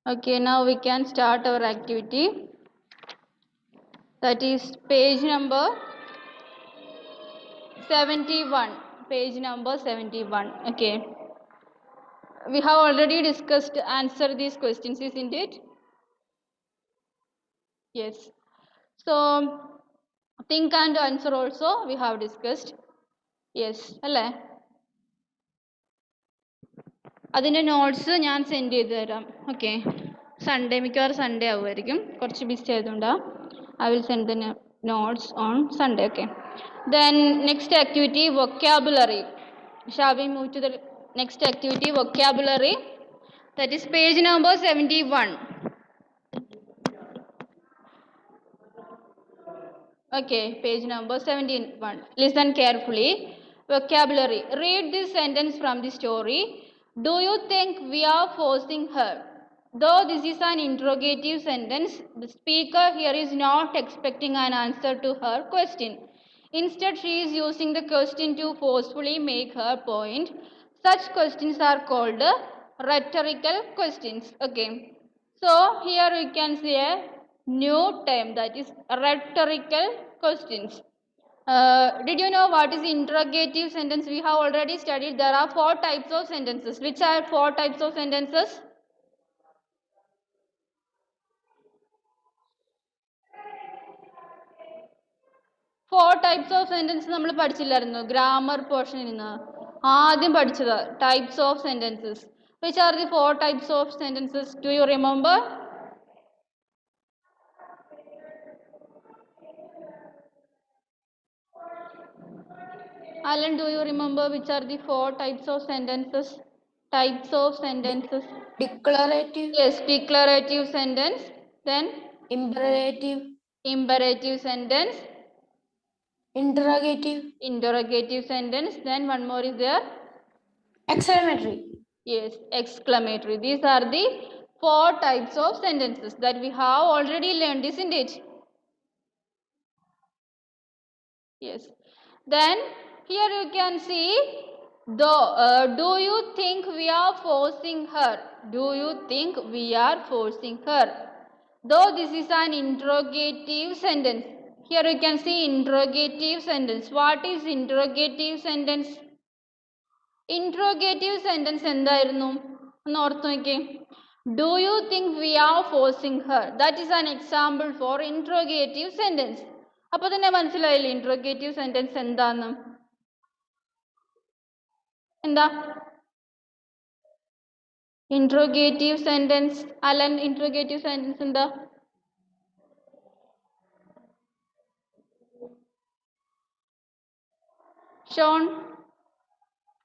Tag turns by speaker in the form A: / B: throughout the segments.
A: Okay, now we can start our activity. That is page number 71. Page number 71. Okay. We have already discussed answer these questions, isn't it? Yes. So think and answer also we have discussed. Yes. അല്ലേ അതിൻ്റെ notes ഞാൻ send ചെയ്ത് തരാം. Okay, Sunday മിക്കവാറും Sunday ആവുമായിരിക്കും, കുറച്ച് busy ആയതുകൊണ്ടാണ്. I will send the notes on Sunday. Okay, then next activity vocabulary. Shall we move to the next activity vocabulary? That is page number 71. Okay, page number 71. Listen carefully. Vocabulary. Read this sentence from the story. Do you think we are forcing her? Though this is an interrogative sentence, the speaker here is not expecting an answer to her question. Instead, she is using the question to forcefully make her point. Such questions are called rhetorical questions. Okay. So here we can see a new term, that is rhetorical questions. Did you know what is interrogative sentence? We have already studied. There are 4 types of sentences. Which are 4 types of sentences? Four types of sentences നമ്മൾ പഠിച്ചില്ലായിരുന്നു grammar പോർഷനിൽ നിന്ന് ആദ്യം പഠിച്ചത് types of sentences. Which are the 4 types of sentences? Do you remember? Alan, do you remember which are the 4 types of sentences? Types of sentences.
B: Declarative.
A: Yes, declarative sentence. Then
B: Imperative.
A: imperative sentence.
B: Interrogative.
A: Interrogative sentence. Then one more is there.
B: Exclamatory.
A: Yes, exclamatory. These are the 4 types of sentences that we have already learned, isn't it? Yes. Then here you can see, do you think we are forcing her? Do you think we are forcing her? Though this is an interrogative sentence. Here you can see interrogative sentence. What is interrogative sentence? Interrogative sentence എന്തായിരുന്നു ഒന്ന് ഓർത്തു നോക്കിയേ. Do you think we are forcing her? That is an example for interrogative sentence. അപ്പോൾ തന്നെ മനസ്സിലായില്ലേ interrogative sentence എന്താന്ന്? എന്താ interrogative sentence? Alan, interrogative sentence എന്താ? Sean,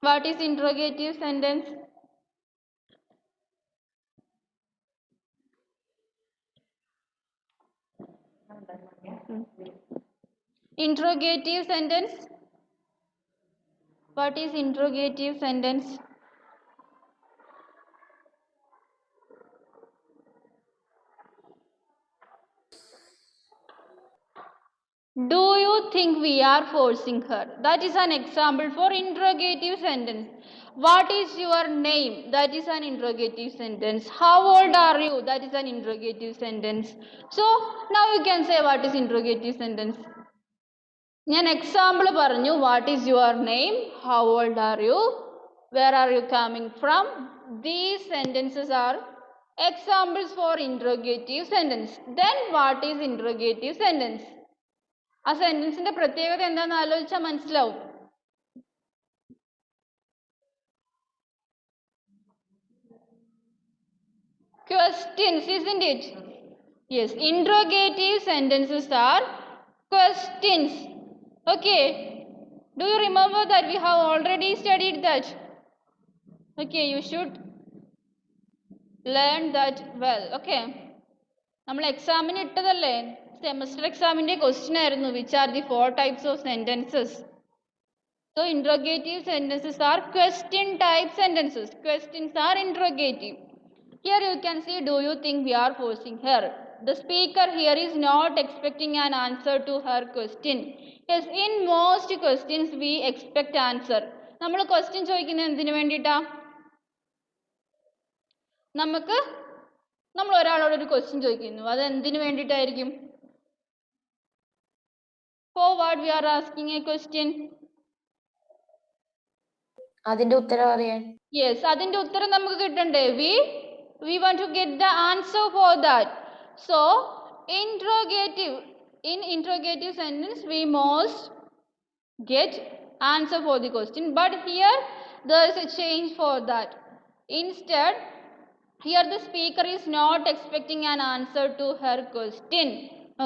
A: what is interrogative sentence? Interrogative sentence. What is interrogative sentence? Do you think we are forcing her? That is an example for interrogative sentence. What is your name? That is an interrogative sentence. How old are you? That is an interrogative sentence. So now you can say what is interrogative sentence. ഞാൻ example പറഞ്ഞു. What is your name, how old are you, where are you coming from. These sentences are examples for interrogative sentence. Then what is interrogative sentence? ആ സെൻറ്റൻസിന്റെ പ്രത്യേകത എന്താണെന്ന് ആലോചിച്ചാൽ മനസ്സിലാവും. Questions, isn't it? Yes, interrogative sentences are questions. Okay, do you remember that we have already studied that? Okay, you should learn that well. Okay, നമ്മൾ എക്സാമിന് ഇട്ടതല്ലേ, semester എക്സാമിന്റെ question ആയിരുന്നു which are the 4 types of sentences. So interrogative sentences are question type sentences. Questions are interrogative. Here you can see, do you think we are forcing her? The speaker here is not expecting an answer to her question. Yes, in most questions we expect answer. നമ്മൾ question ചോദിക്കുന്നത് എന്തിനു വേണ്ടിയിട്ടാ? നമുക്ക് നമ്മൾ ഒരാളോട് ഒരു question ചോദിക്കുന്നു, അത് എന്തിനു വേണ്ടിയിട്ടായിരിക്കും? For what we are asking a question?
B: അതിന്റെ ഉത്തരം അറിയാൻ.
A: Yes, അതിന്റെ ഉത്തരം നമുക്ക് കിട്ടണ്ടേ? We want to get the answer for that. So in interrogative sentence we must get answer for the question, but here there is a change for that. Instead, here the speaker is not expecting an answer to her question.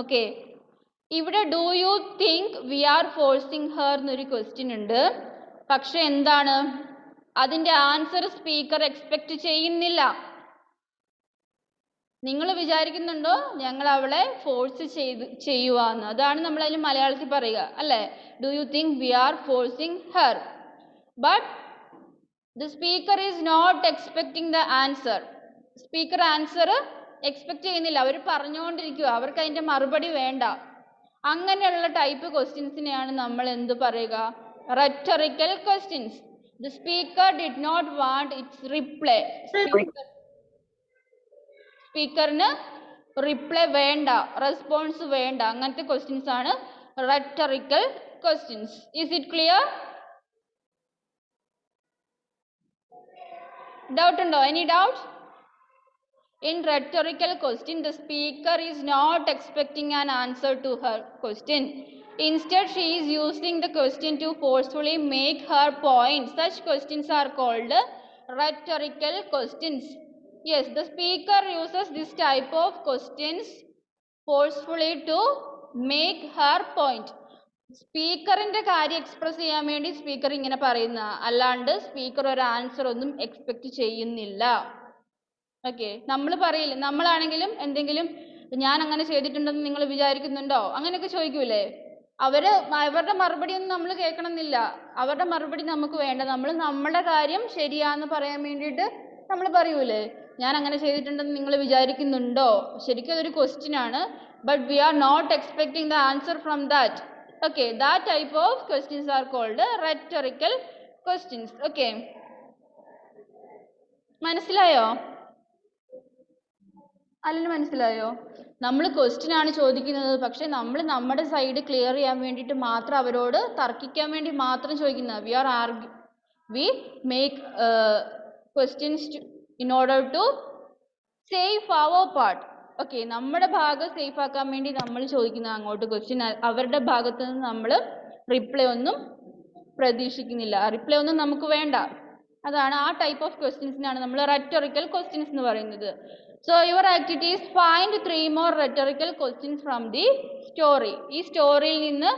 A: Okay, ഇവിടെ do you think we are forcing her എന്നൊരു question ഉണ്ട്. പക്ഷെ എന്താണ്, അതിന്റെ answer speaker expect ചെയ്യുന്നില്ല. നിങ്ങൾ വിചാരിക്കുന്നുണ്ടോ ഞങ്ങൾ അവളെ ഫോഴ്സ് ചെയ്യുവാന്ന്? അതാണ് നമ്മൾ അതിന് മലയാളത്തിൽ പറയുക അല്ലേ? Do you think we are forcing her? But the speaker is not expecting the answer. Speaker answer expect ചെയ്യുന്നില്ല, അവർ പറഞ്ഞുകൊണ്ടിരിക്കുക, അവർക്ക് അതിന്റെ മറുപടി വേണ്ട. അങ്ങനെയുള്ള ടൈപ്പ് ക്വസ്റ്റ്യൻസിനെയാണ് നമ്മൾ എന്ത് പറയുക? Rhetorical questions. The speaker did not want its reply. സ്പീക്കറിന് റിപ്ലൈ വേണ്ട, റെസ്പോൺസ് വേണ്ട, അങ്ങനത്തെ ക്വസ്റ്റ്യൻസ് ആണ് rhetorical questions. Is it clear? Doubt ഉണ്ടോ? Any doubt? In rhetorical question, the speaker is not expecting an answer to her question. Instead, she is using the question to forcefully make her point. Such questions are called rhetorical questions. Yes, the speaker uses this type of questions forcefully to make her point. സ്പീക്കറിന്റെ കാര്യം express ചെയ്യാൻ വേണ്ടി speaker ഇങ്ങനെ പറയുന്ന, അല്ലാണ്ട് speaker ഒരു answer ഒന്നും expect ചെയ്യുന്നില്ല. Okay, നമ്മൾ പറയില്ലേ, നമ്മളാണെങ്കിലും എന്തെങ്കിലും ഞാൻ അങ്ങനെ ചെയ്തിട്ടുണ്ടെന്ന് നിങ്ങൾ വിചാരിക്കുന്നുണ്ടോ അങ്ങനെയൊക്കെ ചോദിക്കൂലേ? അവരുടെ മറുപടി ഒന്നും നമ്മൾ കേൾക്കണമെന്നില്ല, അവരുടെ മറുപടി നമുക്ക് വേണ്ട. നമ്മൾ നമ്മുടെ കാര്യം ശരിയാന്ന് പറയാൻ വേണ്ടിയിട്ട് നമ്മൾ പറയൂലേ, ഞാൻ അങ്ങനെ ചെയ്തിട്ടുണ്ടെന്ന് നിങ്ങൾ വിചാരിക്കുന്നുണ്ടോ? ശരിക്കും അതൊരു ക്വസ്റ്റ്യൻ ആണ്, but we are not expecting the answer from that. Okay, that type of questions are called rhetorical questions. Okay, മനസ്സിലായോ? അല്ല, മനസ്സിലായോ? നമ്മൾ ക്വസ്റ്റ്യൻ ആണ് ചോദിക്കുന്നത്, പക്ഷെ നമ്മൾ നമ്മുടെ സൈഡ് ക്ലിയർ ചെയ്യാൻ വേണ്ടിയിട്ട് മാത്രം, അവരോട് തർക്കിക്കാൻ വേണ്ടി മാത്രം ചോദിക്കുന്നത്. We make questions in order to safe our part. Okay, നമ്മുടെ ഭാഗം സേഫ് ആക്കാൻ വേണ്ടി നമ്മൾ ചോദിക്കുന്ന അങ്ങോട്ട് ക്വസ്റ്റ്യൻ. അവരുടെ ഭാഗത്ത് നിന്ന് നമ്മൾ റിപ്ലൈ ഒന്നും പ്രതീക്ഷിക്കുന്നില്ല, റിപ്ലൈ ഒന്നും നമുക്ക് വേണ്ട. അതാണ് ആ ടൈപ്പ് ഓഫ് ക്വസ്റ്റ്യൻസിനാണ് നമ്മൾ റെറ്ററിക്കൽ ക്വസ്റ്റ്യൻസ് എന്ന് പറയുന്നത്. So your activity is find 3 more rhetorical questions from the story. ഈ സ്റ്റോറിയിൽ നിന്ന്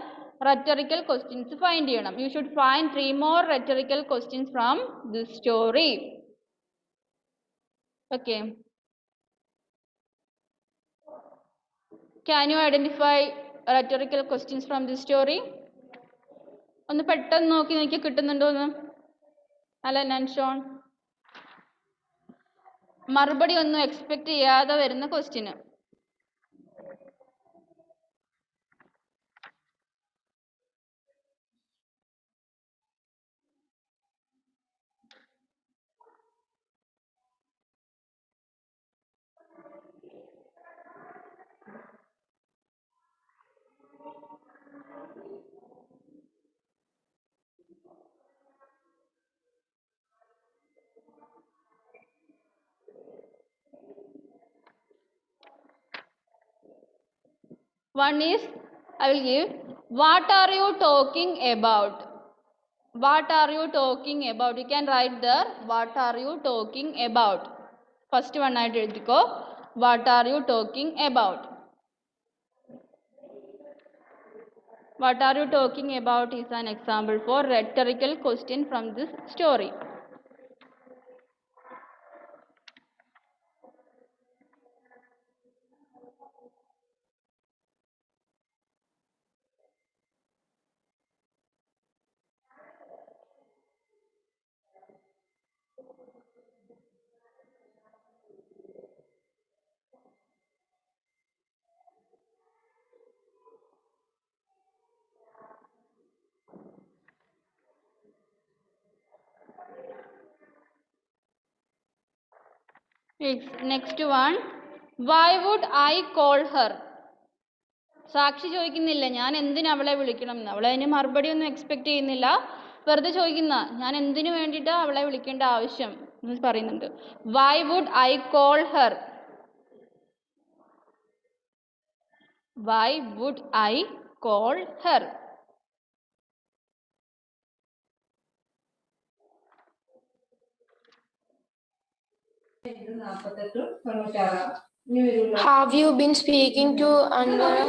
A: rhetorical questions find ചെയ്യണം. You should find 3 more rhetorical questions from this story. Okay. Can you identify rhetorical questions from this story? ഒന്ന് പെട്ടെന്ന് നോക്കി കിട്ടുന്നുണ്ടോന്ന്? Allen and Sean, മറുപടി ഒന്നും expect ചെയ്യാതെ വരുന്ന question. One is, I will give, what are you talking about? What are you talking about? You can write there, what are you talking about? First one ആയിട്ട് എഴുതിക്കോ, what are you talking about? What are you talking about is an example for rhetorical question from this story. Next one. Why would I call her? സാക്ഷി ചോദിക്കുന്നില്ല ഞാൻ എന്തിനു അവളെ വിളിക്കണം എന്ന്. അവളെ അതിന് മറുപടി ഒന്നും എക്സ്പെക്ട് ചെയ്യുന്നില്ല, വെറുതെ ചോദിക്കുന്ന ഞാൻ എന്തിനു വേണ്ടിയിട്ടാ അവളെ വിളിക്കേണ്ട ആവശ്യം എന്ന് പറയുന്നുണ്ട്. Why would I call her? Why would I call her?
B: Have you been speaking to Andhara?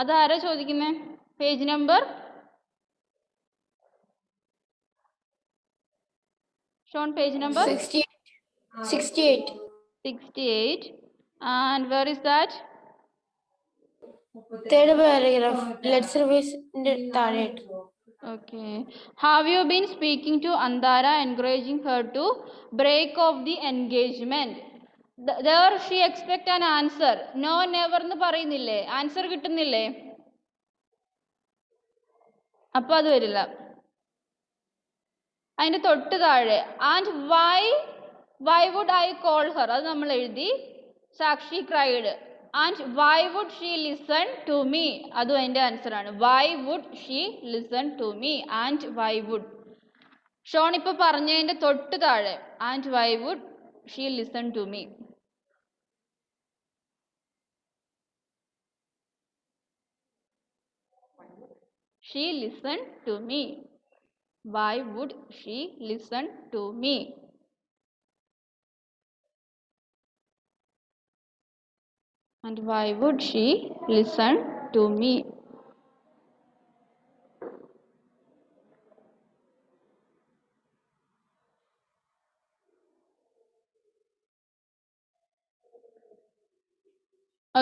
A: അതാരാ ചോദിക്കുന്നേ? Page number shown, page number
B: 68.
A: 68. And where is that?
B: Third paragraph. Let's revise താഴെ.
A: Okay. Have you been speaking to Andhara, encouraging her to break off the engagement? There she expect an answer. No, never എന്ന് പറയുന്നില്ലേ? Answer കിട്ടുന്നില്ലേ? അപ്പൊ അത് വരില്ല. അതിന്റെ തൊട്ട് താഴെ and why would I call her, അത് നമ്മൾ എഴുതി. സാക്ഷി cried. And why would she listen to me? അതും അതിന്റെ ആൻസർ ആണ്. Why would she listen to me? And why would. Sean ഇപ്പൊ പറഞ്ഞതിന്റെ തൊട്ട് താഴെ and why would she listen to me? She listened to me. Why would she listen to me? And why would she listen to me?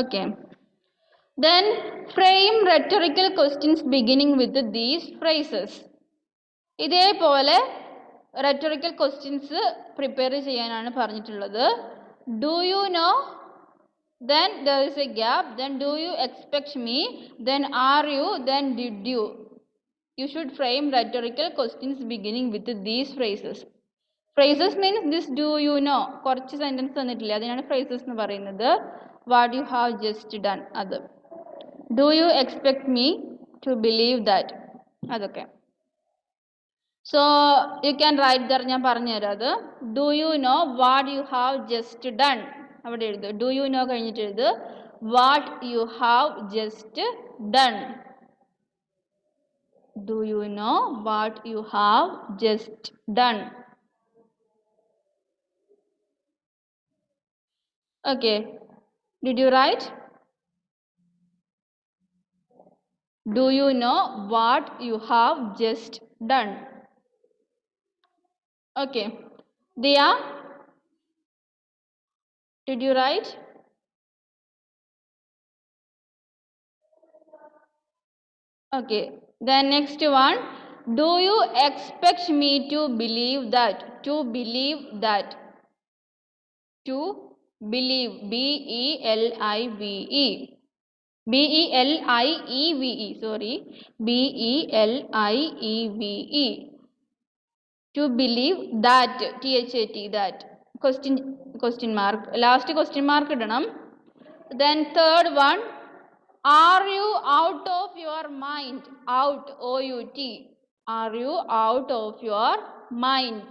A: Okay. Then frame rhetorical questions beginning with these phrases. ഇതേപോലെ rhetorical questions prepare ചെയ്യാനാണ് പറഞ്ഞിട്ടുള്ളത്. Do you know? Then there is a gap. Then do you expect me? Then are you? Then did you? You should frame rhetorical questions beginning with these phrases. Phrases means this do you know. കുറച്ച് sentence തന്നിട്ടില്ല, അതിനാണ് phrases എന്ന് പറയുന്നത്. What you have just done, അത്. Do you expect me to believe that? അതൊക്കെ. So you can write there, ഞാൻ പറഞ്ഞുതരാം അത്. Do you know what you have just done? അവിടെ എഴുതുക. Do you know കഴിഞ്ഞിട്ട് എഴുതുക what you have just done. Do you know what you have just done? Okay. Did you write? Do you know what you have just done? Okay. Dia, did you write? Okay. Then next one. Do you expect me to believe that? To believe that. To believe. B-E-L-I-V-E. B-E-L-I-E-V-E. Sorry. B-E-L-I-E-V-E. To believe that. T-H-A-T. That. Question mark. Last question mark ഇടണം. Then third one. Are you out of your mind? Out. O-U-T. Are you out of your mind?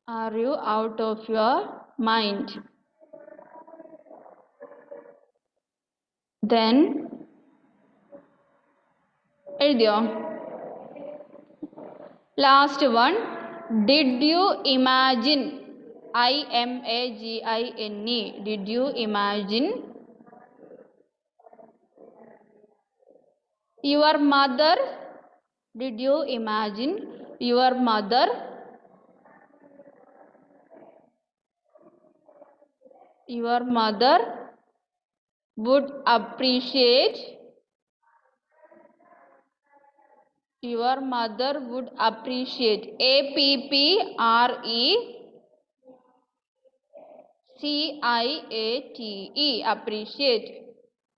A: Are you out of your mind? Then എഴുതിയോ? Last one. Did you imagine? I-M-A-G-I-N-E. Did you imagine your mother? Did you imagine your mother would appreciate A-P-P-R-E-C-I-A-T-E. Appreciate.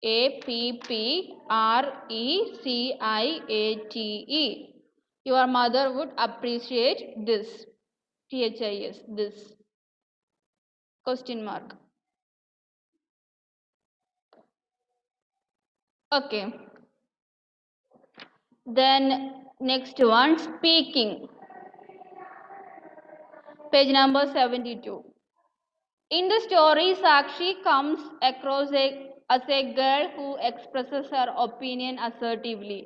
A: APPRECIATE. Your mother would appreciate this. THIS, this. Question mark. Okay. Then next one, speaking. Page number 72. In the story, Sakshi comes across as a girl who expresses her opinion assertively.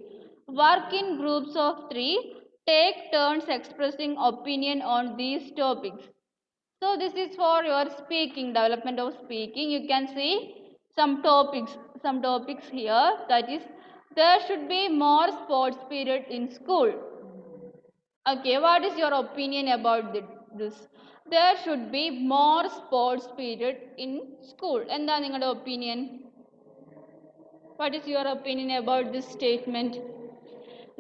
A: Work in groups of 3. Take turns expressing opinion on these topics. So this is for your speaking, development of speaking. You can see some topics here. That is, there should be more sports period in school. Okay, what is your opinion about this? There should be more sports period in school. എന്താ നിങ്ങളുടെ opinion? What is your opinion about this statement?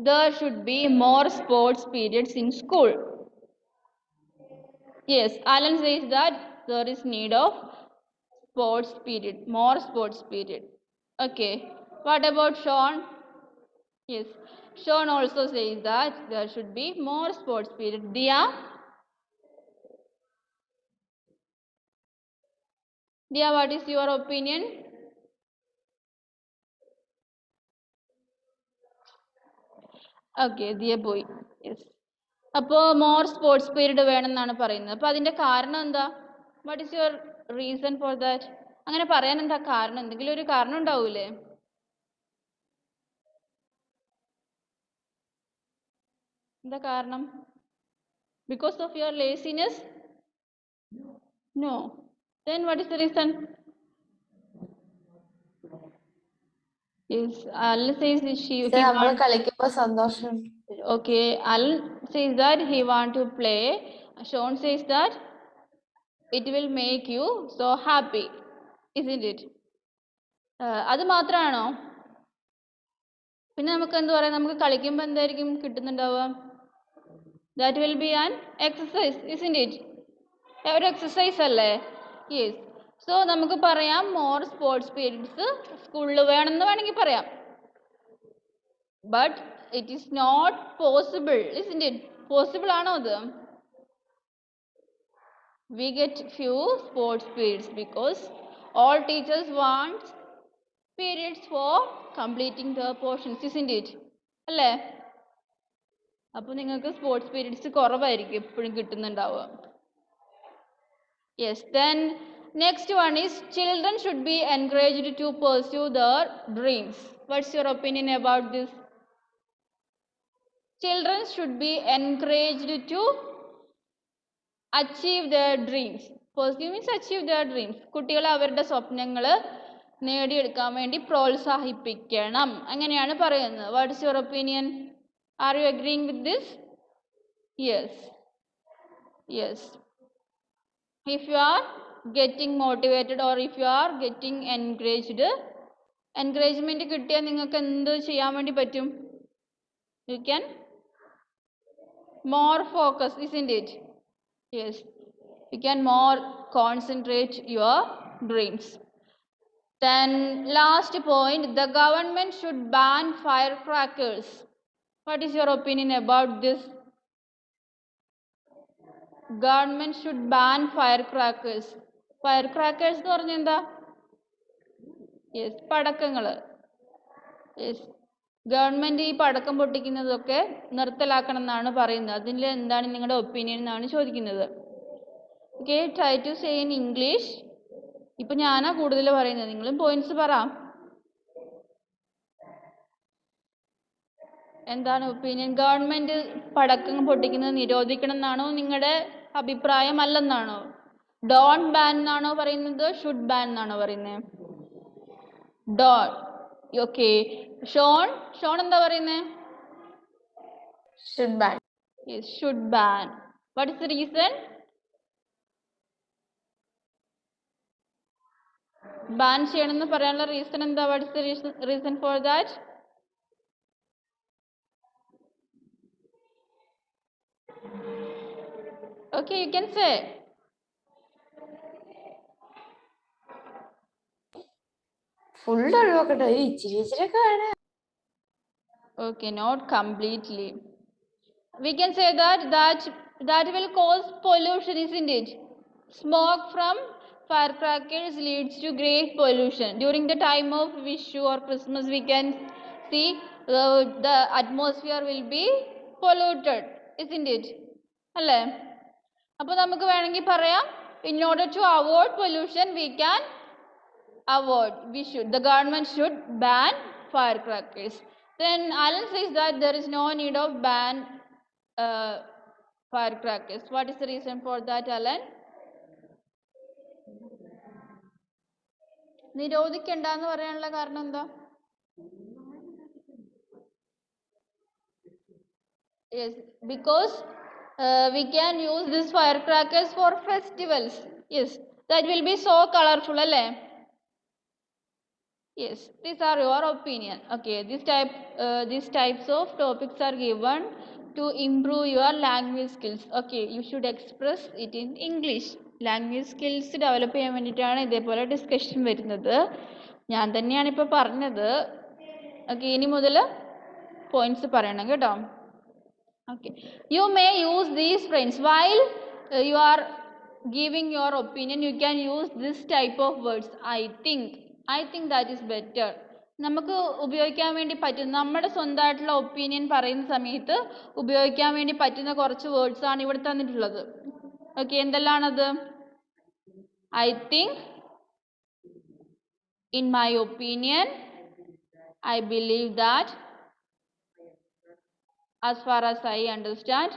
A: There should be more sports periods in school. Yes, Alan says that there is need of sports period, more sports period. Okay, what about Sean? Yes, Sean also says that there should be more sports period. Dia? Dia, what is your opinion? Okay, Dia boy. Yes. അപ്പോൾ more sports period വേണമെന്നാണ് പറയുന്നത്. അപ്പോൾ അതിൻ്റെ കാരണം എന്താ? What is your reason for that? അങ്ങനെ പറയാൻ എന്താ കാരണം? എന്തെങ്കിലും ഒരു കാരണം ഉണ്ടാവൂലേ? എന്താ കാരണം? Because of your laziness? No. Then what is the reason? Yes, Alan says okay, Alan says that he want to play. Sean says that it will make you so happy, isn't it? അത് മാത്രമാണോ? പിന്നെ നമുക്ക് എന്താ പറയാ, നമുക്ക് കളിക്കുമ്പോൾ എന്തായിരിക്കും കിട്ടുന്നുണ്ടാവുക? That will be an exercise, isn't it? ഒരു എക്സസൈസ് അല്ലേ? യെസ്. സോ നമുക്ക് പറയാം മോർ സ്പോർട്സ് പീരീഡ്സ് സ്കൂളിൽ വേണമെന്ന് വേണമെങ്കിൽ പറയാം. But it is not possible, isn't it? Possible ആണോ അത്? We get few sports periods because all teachers want periods for completing the portions, isn't it? അല്ലേ? അപ്പോൾ നിങ്ങൾക്ക് സ്പോർട്സ് പീരീഡ്സ് കുറവായിരിക്കും എപ്പോഴും കിട്ടുന്നുണ്ടാവുക. Yes, then next one is children should be encouraged to pursue their dreams. What's your opinion about this? Children should be encouraged to achieve their dreams. Pursue means achieve their dreams. കുട്ടികൾ അവരുടെ സ്വപ്നങ്ങൾ നേടിയെടുക്കാൻ വേണ്ടി പ്രോത്സാഹിപ്പിക്കണം, അങ്ങനെയാണ് പറയുന്നത്. What is your opinion? Are you agreeing with this? Yes. Yes. If you are getting motivated or if you are getting encouraged, encouragement കിട്ടിയാൽ നിങ്ങൾക്ക് എന്ത് ചെയ്യാൻ വേണ്ടി പറ്റും? You can more focus, isn't it? Yes, you can more concentrate your dreams. Then last point, the government should ban firecrackers. What is your opinion about this? Government should ban firecrackers. Firecrackers എന്ന് പറഞ്ഞാൽ എന്താ? Yes, പടക്കങ്ങൾ. Yes, government ഈ പടക്കം പൊട്ടിക്കുന്നതൊക്കെ നിർത്തലാക്കണം എന്നാണ് പറയുന്നത്. അതിൽ എന്താണ് നിങ്ങളുടെ ഒപ്പീനിയൻ എന്നാണ് ചോദിക്കുന്നത്. Okay, try to say in English. ഇപ്പം ഞാനാ കൂടുതൽ പറയുന്നത്, നിങ്ങളും പോയിന്റ്സ് പറ. എന്താണ് ഒപ്പീനിയൻ? ഗവൺമെൻറ് പടക്കം പൊട്ടിക്കുന്നത് നിരോധിക്കണം എന്നാണോ നിങ്ങളുടെ അഭിപ്രായം? അല്ലെന്നാണോ? ഡോണ്ട് ബാൻ എന്നാണോ പറയുന്നത്? ഷുഡ് ബാൻ എന്നാണോ പറയുന്നത്? ഡോണ്ട്. ഓക്കെ, ഷോൺ എന്താ പറയുന്നത്?
B: Should ban.
A: Yes, should ban. What is the reason? Ban ചെയ്യണമെന്ന് പറയാനുള്ള റീസൺ എന്താ? What is the reason for that? Okay, you can say.
B: Full ഒഴിവാക്കട്ടെ, ഒരു ഇച്ചിരി ഇച്ചിരിയൊക്കെ വേണേ.
A: Okay, not completely. We can say that will cause pollution, isn't it? Smoke from firecrackers leads to great pollution. During the time of Vishu or Christmas, we can see the atmosphere will be polluted, isn't it? അല്ലേ? അപ്പോൾ നമുക്ക് വേണമെങ്കിൽ പറയാം, in order to avoid pollution, the government should ban firecrackers. Then Alan says that there is no need of ban firecrackers. What is the reason for that, Alan? നിരോധിക്കണ്ടെന്ന് പറയാനുള്ള കാരണം എന്താ? Yes, because we can use these firecrackers for festivals. Yes, that will be so colorful, alle? Yes, these are your opinion. Okay, these types of topics are given to improve your language skills. Okay, you should express it in English. Language skills develop ചെയ്യാൻ വേണ്ടിയിട്ടാണ് ഇതേപോലെ discussion വരുന്നത്. ഞാൻ തന്നെയാണ് ഇപ്പോൾ പറഞ്ഞത്. Okay, ഇനി മുതൽ പോയിന്റ്സ് പറയണം കേട്ടോ. Okay, you may use these phrases while you are giving your opinion. You can use this type of words. I think that is better. നമുക്ക് ഉപയോഗിക്കാൻ വേണ്ടി പറ്റുന്ന, നമ്മുടെ സ്വന്തമായിട്ടുള്ള ഒപ്പീനിയൻ പറയുന്ന സമയത്ത് ഉപയോഗിക്കാൻ വേണ്ടി പറ്റുന്ന കുറച്ച് വേർഡ്സ് ആണ് ഇവിടെ തന്നിട്ടുള്ളത്. Okay, എന്തെല്ലാണത്? I think, in my opinion, I believe that, as far as I understand,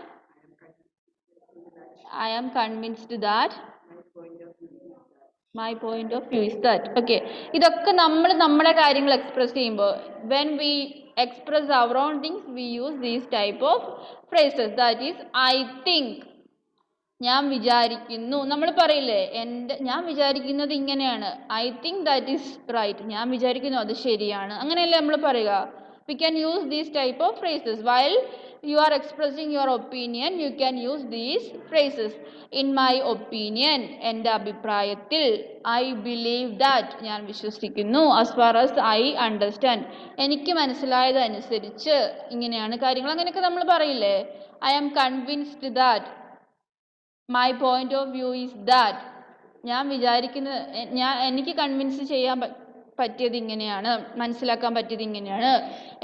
A: I am convinced that, my point of view is that. Okay, ഇതൊക്കെ നമ്മൾ നമ്മുടെ കാര്യങ്ങൾ എക്സ്പ്രസ് ചെയ്യുമ്പോൾ, when we express our own things, we use these type of phrases. That is, I think, ഞാൻ വിചാരിക്കുന്നു. നമ്മൾ പറയില്ലേ, ഞാൻ വിചാരിക്കുന്നത് ഇങ്ങനെയാണ്. I think that is right. ഞാൻ വിചാരിക്കുന്നു അത് ശരിയാണ്. അങ്ങനെയല്ലേ നമ്മൾ പറയുക. We can use these type of phrases. While you are expressing your opinion, you can use these phrases. In my opinion, എൻ്റെ അഭിപ്രായത്തിൽ. I believe that, ഞാൻ വിശ്വസിക്കുന്നു. As far as I understand, എനിക്ക് മനസ്സിലായതനുസരിച്ച് ഇങ്ങനെയാണ് കാര്യങ്ങൾ. അങ്ങനെയൊക്കെ നമ്മൾ പറയില്ലേ. I am convinced that, my point of view is that, ഞാൻ വിചാരിക്കുന്നത്, എനിക്ക് കൺവിൻസ് ചെയ്യാൻ പറ്റിയത് ഇങ്ങനെയാണ്, മനസ്സിലാക്കാൻ പറ്റിയത് ഇങ്ങനെയാണ്,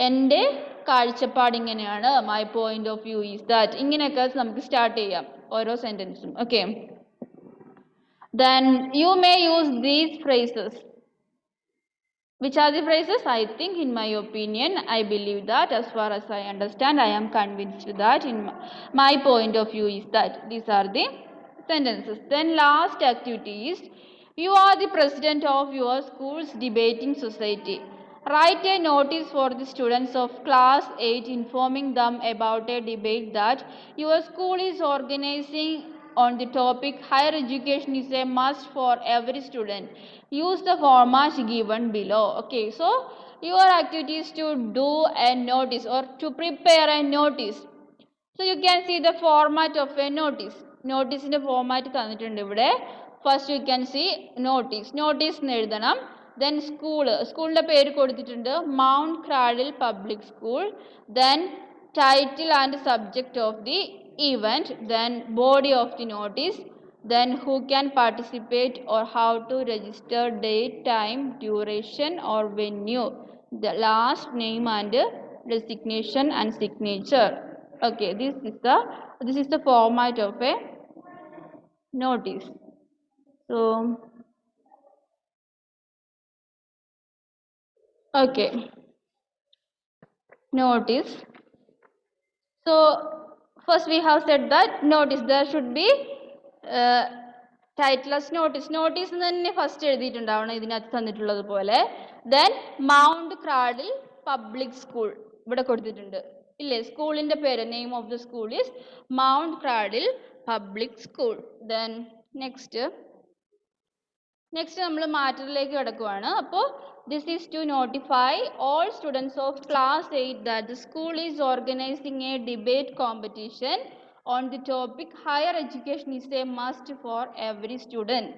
A: എൻ്റെ കാഴ്ചപ്പാട് ഇങ്ങനെയാണ്, my point of view is that. ഇങ്ങനെയൊക്കെ നമുക്ക് സ്റ്റാർട്ട് ചെയ്യാം ഓരോ സെൻറ്റൻസും. Okay, then you may use these phrases. Which are the phrases? I think, in my opinion, I believe that, as far as I understand, I am convinced that, in my point of view is that. These are the sentences. Then last activity is, you are the president of your school's debating society. Write a notice for the students of class 8 informing them about a debate that your school is organizing on the topic higher education is a must for every student. Use the format given below. Okay, so your activity is to do a notice or to prepare a notice. So you can see the format of a notice. Notice in the format തന്നിട്ടുണ്ട് ഇവിടെ. First you can see notice. Notice എന്ന് എഴുതണം. Then സ്കൂളിൻ്റെ പേര് കൊടുത്തിട്ടുണ്ട്, Mount Cradle Public School. Then title and subject of the event. Then body of the notice. Then who can participate or how to register, date, time, duration or venue. The last name and designation and signature. Okay, this is the format of a notice. So okay, notice. So first we have said that notice, there should be titleless notice. Notice തന്നെ first എഴുതിയിട്ടുണ്ടാവണം ഇതിനകത്ത് തന്നിട്ടുള്ളത് പോലെ. Then mount cradle public school ഇവിടെ കൊടുത്തിട്ടുണ്ട് ഇല്ലേ. സ്കൂളിൻ്റെ പേര്, name of the school is mount cradle public school. Then next നമ്മൾ മാറ്ററിലേക്ക് കിടക്കുവാണ്. അപ്പോൾ this is to notify all students of class 8 that the school is organizing a debate competition on the topic higher education is a must for every student.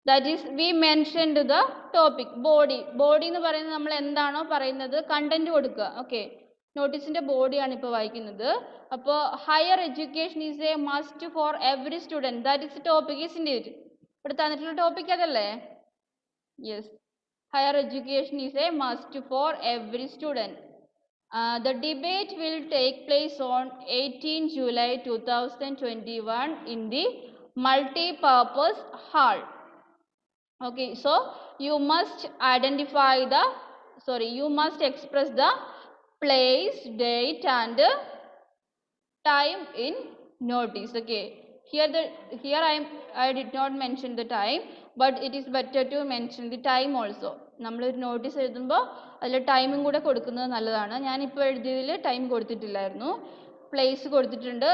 A: That is, we mentioned the topic, body. Body എന്ന് പറയുന്നത് നമ്മൾ എന്താണോ പറയുന്നത് content കൊടുക്കുക. Okay, നോട്ടീസിന്റെ ബോഡിയാണ് ഇപ്പോൾ വായിക്കുന്നത്. അപ്പോൾ higher education is A must for every student. That is topic is indeed. ഇവിടെ തന്നിട്ടുള്ള ടോപ്പിക് അതല്ലേ? Yes, higher education is a must for every student. The debate will take place on 18 July 2021 in the multi-purpose hall. Okay, so you must identify the, you must express the place, date and time in notice. Okay, here I did not mention the time, but it is better to mention the time also. നമ്മൾ ഒരു notice എഴുതുമ്പോൾ അതിൽ ടൈമും കൂടെ കൊടുക്കുന്നത് നല്ലതാണ്. ഞാനിപ്പോൾ എഴുതിയതിൽ ടൈം കൊടുത്തിട്ടില്ലായിരുന്നു. പ്ലേസ് കൊടുത്തിട്ടുണ്ട്,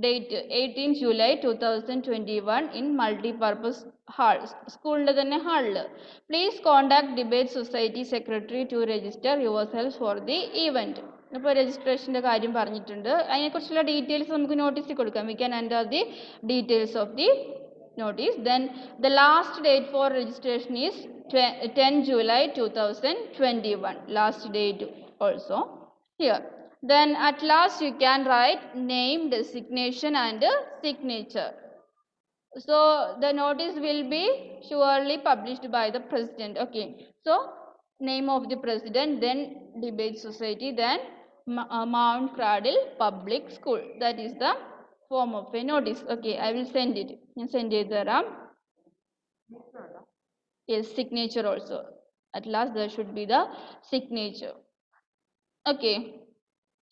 A: date 18 July 2021 in multipurpose hall, സ്കൂളിൻ്റെ തന്നെ ഹാളിൽ. Please contact debate society secretary to register yourself for the event. ഇപ്പോൾ രജിസ്ട്രേഷൻ്റെ കാര്യം പറഞ്ഞിട്ടുണ്ട്. അതിനെക്കുറിച്ചുള്ള ഡീറ്റെയിൽസ് നമുക്ക് നോട്ടീസിൽ കൊടുക്കാം. We can enter the details of the notice. Then the last date for registration is 10 July 2021. Last date also here. Then at last you can write name, designation and signature. So the notice will be surely published by the president. Okay, so name of the president, then debate society, then Mount Cradle Public School. That is the form of a notice. Okay, I will send it. You send it there. Yes, signature also. At last there should be the signature. Okay,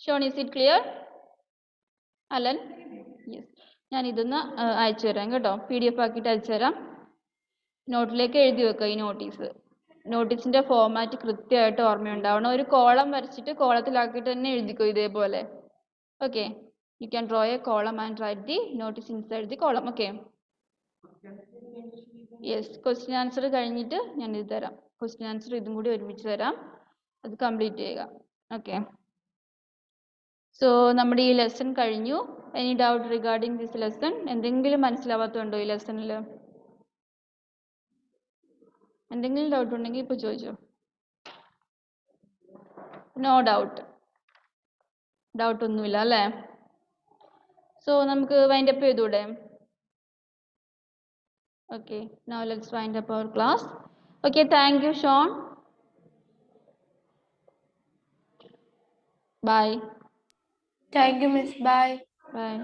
A: Sean, is it clear? Alan? Yes. ഞാൻ ഇതൊന്ന് അയച്ചു തരാം കേട്ടോ, PDF ആക്കിയിട്ട് അയച്ചു തരാം. നോട്ടിലേക്ക് എഴുതി വെക്കുക ഈ നോട്ടീസ്. നോട്ടീസിന്റെ ഫോർമാറ്റ് കൃത്യമായിട്ട് ഓർമ്മയുണ്ടാവണം. ഒരു കോളം വരച്ചിട്ട് കോളത്തിലാക്കിയിട്ട് തന്നെ എഴുതിക്കോ ഇതേപോലെ. Okay, you can draw a column and write the notice inside the column. Okay, yes, question answer കഴിഞ്ഞിട്ട് ഞാൻ ഇത് തരാം. question answer ഇതും കൂടി ഒരുമിച്ച് തരാം, അത് കംപ്ലീറ്റ് ചെയ്യുക. ഓക്കെ, സോ നമ്മുടെ ഈ ലെസൺ കഴിഞ്ഞു. Any doubt regarding this lesson? എന്തെങ്കിലും മനസ്സിലാവാത്തതുണ്ടോ ഈ ലെസണിൽ? എന്തെങ്കിലും ഡൗട്ട് ഉണ്ടെങ്കിൽ ഇപ്പോൾ ചോദിച്ചോ. നോ ഡൗട്ട്, ഡൗട്ട് ഒന്നുമില്ല അല്ലേ? So നമുക്ക് wind up ചെയ്തൂടെ? Okay, now let's wind up our class. Okay, thank you Sean. Bye.
B: Thank you, Miss. Bye.
A: Bye.